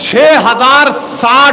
6060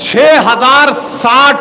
6060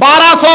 1200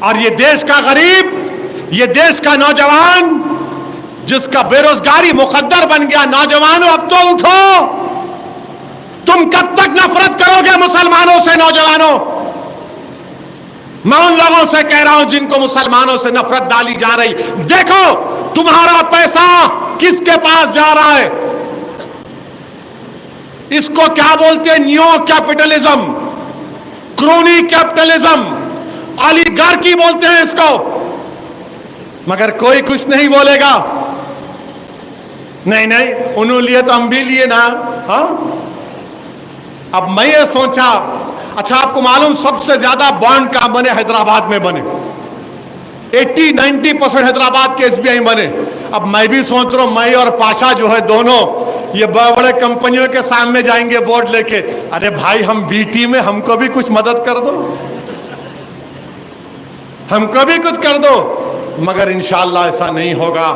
اور یہ دیش کا غریب، یہ دیش کا نوجوان جس کا بے روزگاری مقدر بن گیا، نوجوانوں اب تو اٹھو، تم کب تک نفرت کرو گے مسلمانوں سے؟ نوجوانوں، میں ان لوگوں سے کہہ رہا ہوں جن کو مسلمانوں سے نفرت ڈالی جا رہی، دیکھو تمہارا پیسہ کس کے پاس جا رہا ہے؟ اس کو کیا بولتے ہیں؟ نیو کیپٹلزم، کرونی کیپٹلزم، اولیگارکی بولتے ہیں اس کو، مگر کوئی کچھ نہیں بولے گا۔ نہیں انہوں لیے تو ہم بھی لیے نا۔ ہاں، اب میں یہ سوچا، اچھا آپ کو معلوم سب سے زیادہ بانڈ کہاں بنے؟ حیدرآباد میں بنے، 80-90% حیدرآباد کے SBI بنے۔ اب میں بھی سوچ رہا ہوں میں اور پاشا جو ہے دونوں یہ بڑے بڑے کمپنیوں کے سامنے جائیں گے بورڈ لے کے، ارے بھائی ہم BT میں، ہم کو بھی کچھ مدد کر دو، ہم کو بھی کچھ کر دو۔ مگر انشاءاللہ ایسا نہیں ہوگا۔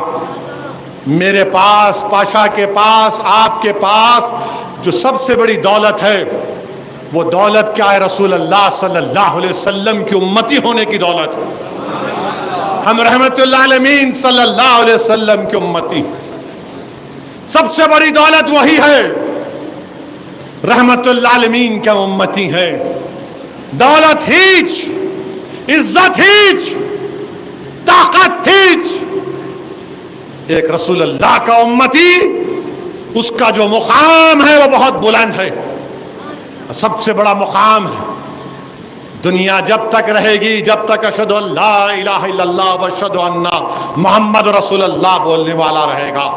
میرے پاس، پاشا کے پاس، آپ کے پاس جو سب سے بڑی دولت ہے وہ دولت کیا ہے؟ رسول اللہ صلی اللہ علیہ وسلم کی امتی ہونے کی دولت ہے۔ ہم رحمت اللہ عالمین صلی اللہ علیہ وسلم کی امتی، سب سے بڑی دولت وہی ہے، رحمت اللہ عالمین کے امتی ہے۔ دولت ہیچ، عزت ہیچ، طاقت ہیچ، ایک رسول اللہ کا امتی، اس کا جو مقام ہے وہ بہت بلند ہے، سب سے بڑا مقام ہے۔ دنیا جب تک رہے گی، جب تک اشہد ان لا الہ الا اللہ واشہد ان محمد رسول اللہ بولنے والا رہے گا۔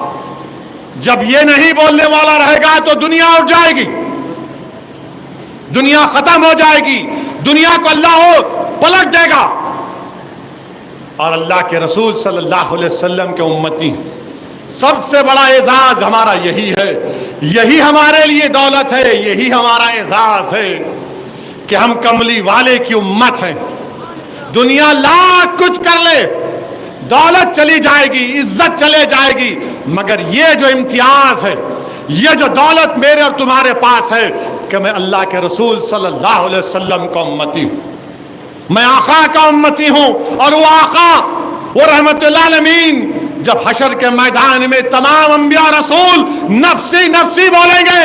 جب یہ نہیں بولنے والا رہے گا تو دنیا اٹھ جائے گی، دنیا ختم ہو جائے گی، دنیا کو اللہ پلٹ دے گا۔ اور اللہ کے رسول صلی اللہ علیہ وسلم کے امتی، سب سے بڑا اعزاز ہمارا یہی ہے، یہی ہمارے لیے دولت ہے، یہی ہمارا اعزاز ہے کہ ہم کملی والے کی امت ہیں۔ دنیا لاکھ کچھ کر لے، دولت چلی جائے گی، عزت چلے جائے گی، مگر یہ جو امتیاز ہے، یہ جو دولت میرے اور تمہارے پاس ہے کہ میں اللہ کے رسول صلی اللہ علیہ وسلم کا امتی ہوں، میں آقا کا امتی ہوں۔ اور وہ آقا، وہ رحمت اللہ عالمین، جب حشر کے میدان میں تمام انبیاء رسول نفسی نفسی بولیں گے،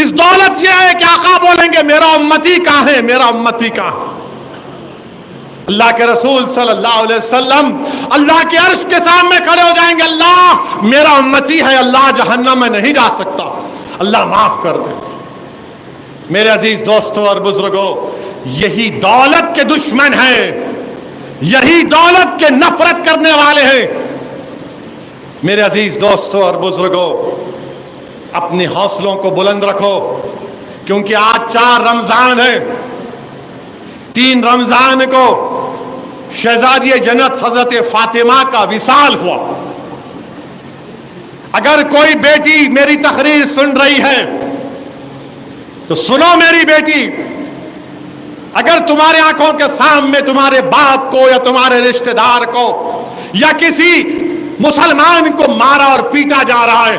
اس دولت یہ ہے کہ آقا بولیں گے میرا امتی کہاں ہے، میرا امتی کہاں ہے۔ اللہ کے رسول صلی اللہ علیہ وسلم اللہ کے عرش کے سامنے کھڑے ہو جائیں گے، اللہ میرا امتی ہے، اللہ جہنم میں نہیں جا سکتا، اللہ معاف کر دے۔ میرے عزیز دوستوں اور بزرگوں، یہی دولت کے دشمن ہیں، یہی دولت کے نفرت کرنے والے ہیں۔ میرے عزیز دوستوں اور بزرگوں، اپنے حوصلوں کو بلند رکھو، کیونکہ آج 4 رمضان ہے۔ 3 رمضان کو شہزادی جنت حضرت فاطمہ کا وصال ہوا۔ اگر کوئی بیٹی میری تقریر سن رہی ہے تو سنو میری بیٹی، اگر تمہارے آنکھوں کے سامنے تمہارے باپ کو یا تمہارے رشتہ دار کو یا کسی مسلمان کو مارا اور پیٹا جا رہا ہے،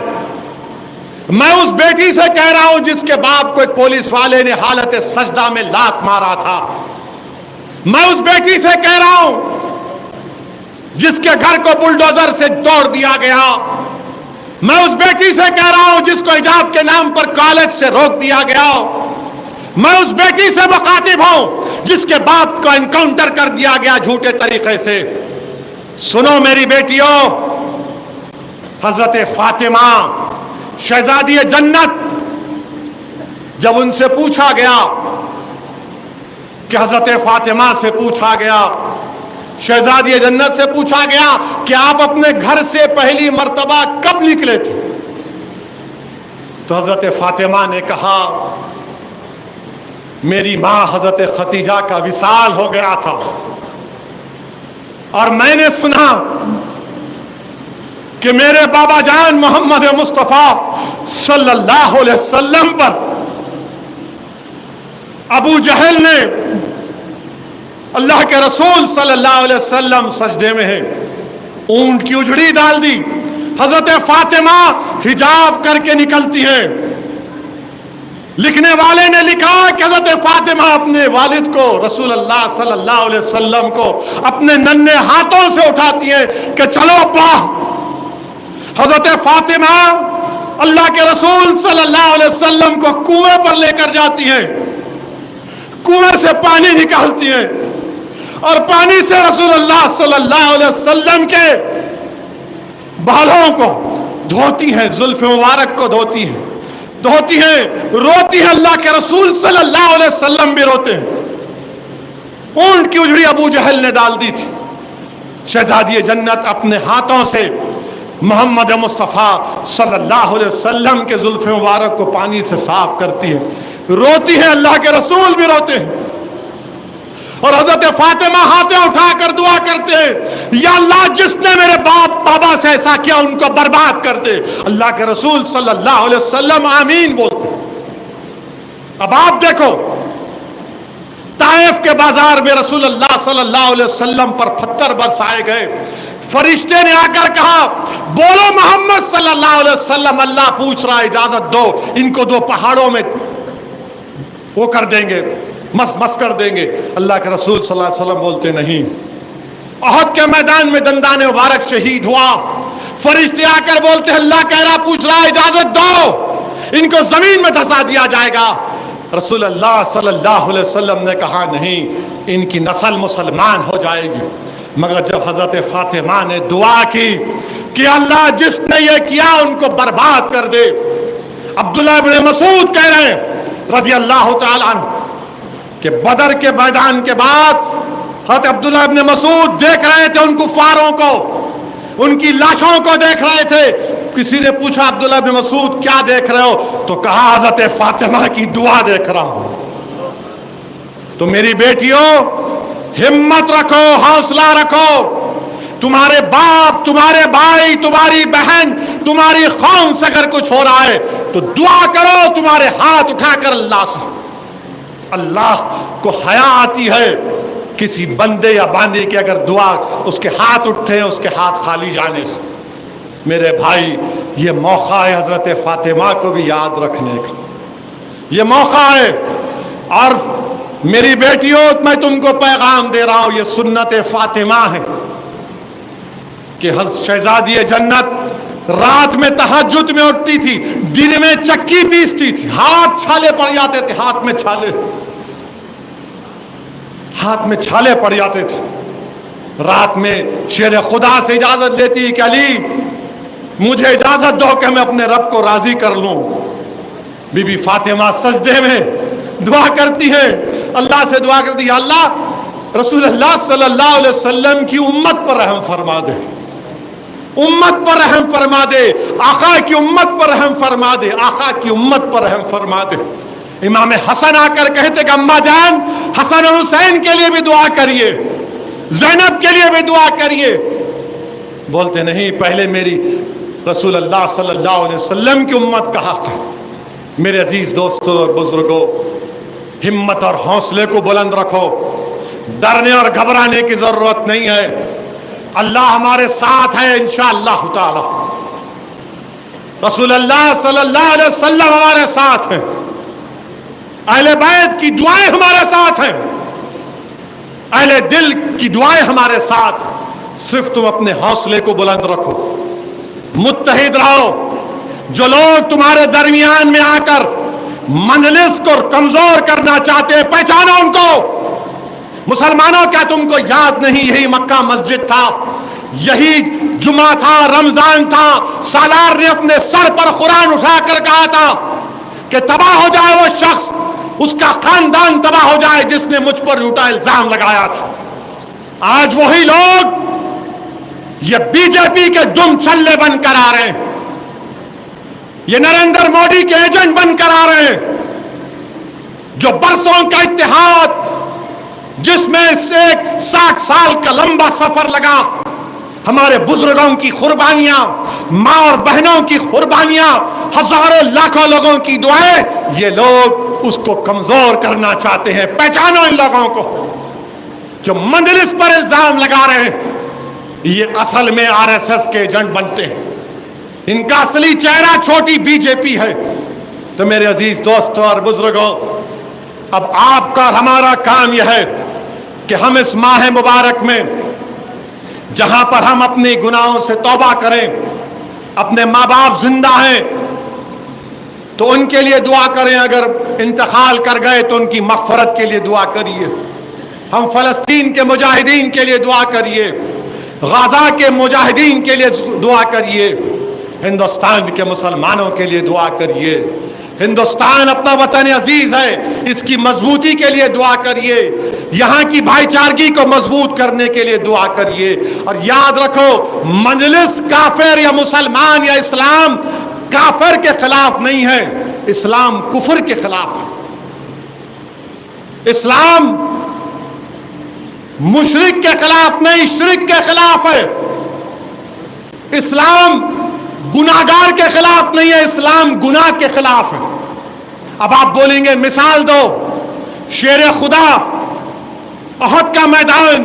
میں اس بیٹی سے کہہ رہا ہوں جس کے باپ کو ایک پولیس والے نے حالت سجدہ میں لات مارا تھا، میں اس بیٹی سے کہہ رہا ہوں جس کے گھر کو بلڈوزر سے توڑ دیا گیا، میں اس بیٹی سے کہہ رہا ہوں جس کو حجاب کے نام پر کالج سے روک دیا گیا، میں اس بیٹی سے مخاطب ہوں جس کے باپ کو انکاؤنٹر کر دیا گیا جھوٹے طریقے سے۔ سنو میری بیٹیوں، حضرت فاطمہ شہزادی جنت، جب ان سے پوچھا گیا کہ حضرت فاطمہ سے پوچھا گیا، شہزادی جنت سے پوچھا گیا کہ آپ اپنے گھر سے پہلی مرتبہ کب نکلے تھے، تو حضرت فاطمہ نے کہا میری ماں حضرت خدیجہ کا وصال ہو گیا تھا، اور میں نے سنا کہ میرے بابا جان محمد مصطفیٰ صلی اللہ علیہ وسلم پر ابو جہل نے اللہ کے رسول صلی اللہ علیہ وسلم سجدے میں ہیں، اونٹ کی اجڑی ڈال دی، حضرت فاطمہ حجاب کر کے نکلتی ہیں، لکھنے والے نے لکھا کہ حضرت فاطمہ اپنے والد کو رسول اللہ صلی اللہ علیہ وسلم کو اپنے ننھے ہاتھوں سے اٹھاتی ہیں کہ چلو ابا. حضرت فاطمہ اللہ کے رسول صلی اللہ علیہ وسلم کو کنویں پر لے کر جاتی ہیں, کنویں سے پانی نکالتی ہیں اور پانی سے رسول اللہ صلی اللہ علیہ وسلم کے بالوں کو دھوتی ہیں, زلف مبارک کو دھوتی ہیں, روتی ہیں. اللہ کے رسول صلی اللہ علیہ وسلم بھی روتے ہیں. اونٹ کی اجڑی ابو جہل نے ڈال دی تھی. شہزادی جنت اپنے ہاتھوں سے محمد مصطفیٰ صلی اللہ علیہ وسلم کے زلف مبارک کو پانی سے صاف کرتی ہے, روتی ہے. اللہ کے رسول بھی روتے ہیں. اور حضرت فاطمہ ہاتھیں اٹھا کر دعا کرتے ہیں, یا اللہ جس نے میرے باپ بابا سے ایسا کیا ان کو برباد کر دے. اللہ کے رسول صلی اللہ علیہ وسلم آمین بولتے. اب آپ دیکھو طائف کے بازار میں رسول اللہ صلی اللہ علیہ وسلم پر پتھر برسائے گئے. فرشتے نے آ کر کہا بولو محمد صلی اللہ علیہ وسلم, اللہ پوچھ رہا ہے, اجازت دو, ان کو دو پہاڑوں میں وہ کر دیں گے, مس کر دیں گے. اللہ کے رسول صلی اللہ علیہ وسلم بولتے نہیں. احد کے میدان میں دندان مبارک شہید ہوا. فرشتے آ کر بولتے اللہ کہہ رہا پوچھ رہا ہے اجازت دو, ان کو زمین میں دھسا دیا جائے گا. رسول اللہ صلی اللہ علیہ وسلم نے کہا نہیں, ان کی نسل مسلمان ہو جائے گی. مگر جب حضرت فاطمہ نے دعا کی کہ اللہ جس نے یہ کیا ان کو برباد کر دے. عبداللہ ابن مسعود کہہ رہے ہیں رضی اللہ تعالیٰ عنہ کہ بدر کے میدان کے بعد حضرت عبداللہ ابن مسعود دیکھ رہے تھے ان کفاروں کو, ان کی لاشوں کو دیکھ رہے تھے. کسی نے پوچھا عبداللہ ابن مسعود کیا دیکھ رہے ہو, تو کہا حضرت فاطمہ کی دعا دیکھ رہا ہوں. تو میری بیٹیوں ہمت رکھو, حوصلہ رکھو. تمہارے باپ, تمہارے بھائی, تمہاری بہن, تمہاری قوم سے اگر کچھ ہو رہا ہے تو دعا کرو, تمہارے ہاتھ اٹھا کر اللہ سے. اللہ کو حیا آتی ہے کسی بندے یا باندے کی اگر دعا اس کے ہاتھ اٹھتے ہیں اس کے ہاتھ خالی جانے سے. میرے بھائی یہ موقع ہے حضرت فاطمہ کو بھی یاد رکھنے کا, یہ موقع ہے. اور میری بیٹیوں میں تم کو پیغام دے رہا ہوں, یہ سنت فاطمہ ہے کہ شہزادی جنت رات میں تہجد میں اٹھتی تھی, دن میں چکی پیستی تھی, ہاتھ چھالے پڑ جاتے تھے, ہاتھ میں چھالے پڑ جاتے تھے. رات میں شیر خدا سے اجازت لیتی کہ علی مجھے اجازت دو کہ میں اپنے رب کو راضی کر لوں. بی بی فاطمہ سجدے میں دعا کرتی ہے, اللہ سے دعا کرتی ہے اللہ رسول اللہ صلی اللہ علیہ وسلم کی امت پر رحم فرما دے, امت پر رحم فرما دے, آقا کی امت پر رحم فرما دے, آقا کی امت پر رحم فرما دے. امام حسن آ کر کہتے کہ اماں جان حسن اور حسین کے لیے بھی دعا کریے, زینب کے لیے بھی دعا کریے. بولتے نہیں, پہلے میری رسول اللہ صلی اللہ علیہ وسلم کی امت کا حق ہے. میرے عزیز دوستوں اور بزرگوں, ہمت اور حوصلے کو بلند رکھو, ڈرنے اور گھبرانے کی ضرورت نہیں ہے. اللہ ہمارے ساتھ ہے انشاءاللہ تعالی. رسول اللہ صلی اللہ علیہ وسلم ہمارے ساتھ ہیں, اہل بیت کی دعائیں ہمارے ساتھ ہیں, اہل دل کی دعائیں ہمارے ساتھ. صرف تم اپنے حوصلے کو بلند رکھو, متحد رہو. جو لوگ تمہارے درمیان میں آ کر مجلس کو کمزور کرنا چاہتے ہیں پہچانو ان کو. مسلمانوں کیا تم کو یاد نہیں یہی مکہ مسجد تھا, یہی جمعہ تھا, رمضان تھا, سالار نے اپنے سر پر قرآن اٹھا کر کہا تھا کہ تباہ ہو جائے وہ شخص, اس کا خاندان تباہ ہو جائے جس نے مجھ پر جھوٹا الزام لگایا تھا. آج وہی لوگ یہ بی جے پی کے دم چھلے بن کر آ رہے ہیں, یہ نریندر مودی کے ایجنٹ بن کر آ رہے ہیں, جو برسوں کا اتحاد جس میں سے 60 سال کا لمبا سفر لگا, ہمارے بزرگوں کی قربانیاں, ماں اور بہنوں کی قربانیاں, ہزاروں لاکھوں لوگوں کی دعائیں, یہ لوگ اس کو کمزور کرنا چاہتے ہیں. پہچانو ان لوگوں کو جو مجلس پر الزام لگا رہے ہیں, یہ اصل میں آر ایس ایس کے ایجنٹ بنتے ہیں. ان کا اصلی چہرہ چھوٹی بی جے پی ہے. تو میرے عزیز دوستوں اور بزرگوں، اب آپ کا اور ہمارا کام یہ ہے کہ ہم اس ماہ مبارک میں جہاں پر ہم اپنے گناہوں سے توبہ کریں، اپنے ماں باپ زندہ ہیں تو ان کے لیے دعا کریں، اگر انتقال کر گئے تو ان کی مغفرت کے لیے دعا کریے، ہم فلسطین کے مجاہدین کے لیے دعا کریے، غزہ کے مجاہدین کے لیے دعا کریے، ہندوستان کے مسلمانوں کے لیے دعا کریے۔ ہندوستان اپنا وطن عزیز ہے، اس کی مضبوطی کے لیے دعا کریے، یہاں کی بھائی چارگی کو مضبوط کرنے کے لیے دعا کریے۔ اور یاد رکھو، مجلس کافر یا مسلمان یا اسلام کافر کے خلاف نہیں ہے، اسلام کفر کے خلاف ہے، اسلام مشرک کے خلاف نہیں، شرک کے خلاف ہے، اسلام گناہگار کے خلاف نہیں ہے، اسلام گناہ کے خلاف ہے۔ اب آپ بولیں گے مثال دو، شیر خدا احد کا میدان،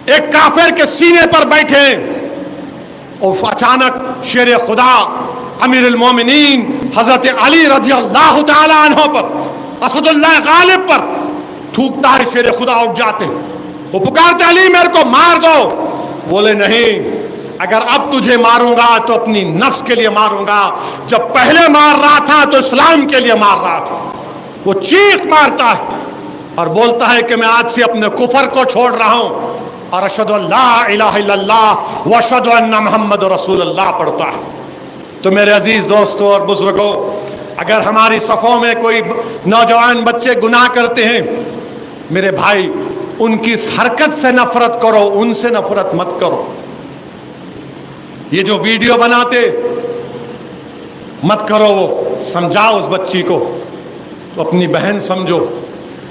ایک کافر کے سینے پر بیٹھے اور اچانک شیر خدا امیر المومنین حضرت علی رضی اللہ تعالی عنہ پر، اسد اللہ غالب پر تھوکتا ہے، شیر خدا اٹھ جاتے، وہ پکارتے علی میرے کو مار دو، بولے نہیں، اگر اب تجھے ماروں گا تو اپنی نفس کے لیے ماروں گا، جب پہلے مار رہا تھا تو اسلام کے لیے مار رہا تھا۔ وہ چیخ مارتا ہے اور بولتا ہے کہ میں آج سے اپنے کفر کو چھوڑ رہا ہوں اور اشہد ان لا الہ الا اللہ واشہد ان محمد رسول اللہ پڑھتا ہے۔ تو میرے عزیز دوستوں اور بزرگوں، اگر ہماری صفوں میں کوئی نوجوان بچے گناہ کرتے ہیں، میرے بھائی ان کی اس حرکت سے نفرت کرو، ان سے نفرت مت کرو۔ یہ جو ویڈیو بناتے مت کرو، وہ سمجھاؤ اس بچی کو، تو اپنی بہن سمجھو،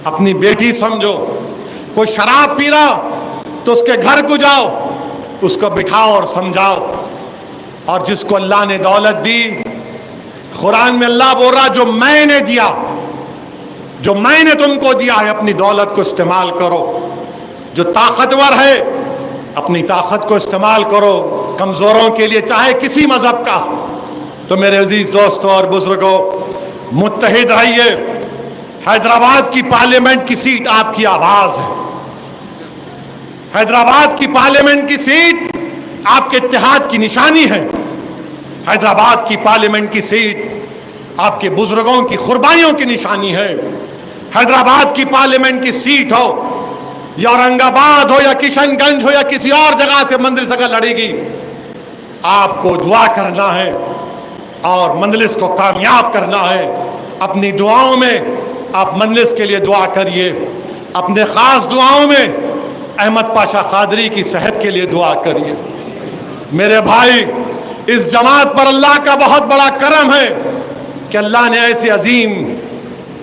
اپنی بیٹی سمجھو۔ کوئی شراب پی رہا تو اس کے گھر کو جاؤ، اس کو بٹھاؤ اور سمجھاؤ۔ اور جس کو اللہ نے دولت دی، قرآن میں اللہ بول رہا جو میں نے دیا، جو میں نے تم کو دیا ہے، اپنی دولت کو استعمال کرو۔ جو طاقتور ہے اپنی طاقت کو استعمال کرو، کمزوروں کے لیے چاہے کسی مذہب کا۔ تو میرے عزیز دوستوں اور بزرگوں، متحد رہیے۔ حیدرآباد کی پارلیمنٹ کی سیٹ آپ کی آواز ہے، حیدرآباد کی پارلیمنٹ کی سیٹ آپ کے اتحاد کی نشانی ہے، حیدرآباد کی پارلیمنٹ کی سیٹ آپ کے بزرگوں کی قربانیوں کی نشانی ہے۔ حیدرآباد کی پارلیمنٹ کی سیٹ ہو یا اورنگ آباد ہو یا کشن گنج ہو یا کسی اور جگہ سے مجلس اگر لڑے گی، آپ کو دعا کرنا ہے اور مجلس کو کامیاب کرنا ہے۔ اپنی دعاؤں میں آپ مجلس کے لیے دعا کریے، اپنے خاص دعاؤں میں احمد پاشا قادری کی صحت کے لیے دعا کریے۔ میرے بھائی، اس جماعت پر اللہ کا بہت بڑا کرم ہے کہ اللہ نے ایسے عظیم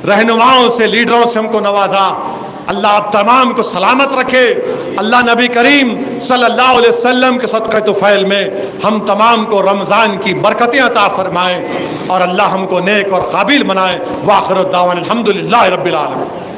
رہنماؤں سے، لیڈروں سے ہم کو نوازا۔ اللہ آپ تمام کو سلامت رکھے۔ اللہ نبی کریم صلی اللہ علیہ وسلم کے صدقہ طفیل میں ہم تمام کو رمضان کی برکتیں عطا فرمائے اور اللہ ہم کو نیک اور قابل بنائے۔ وآخر الدعوانا الحمدللہ رب العالمین۔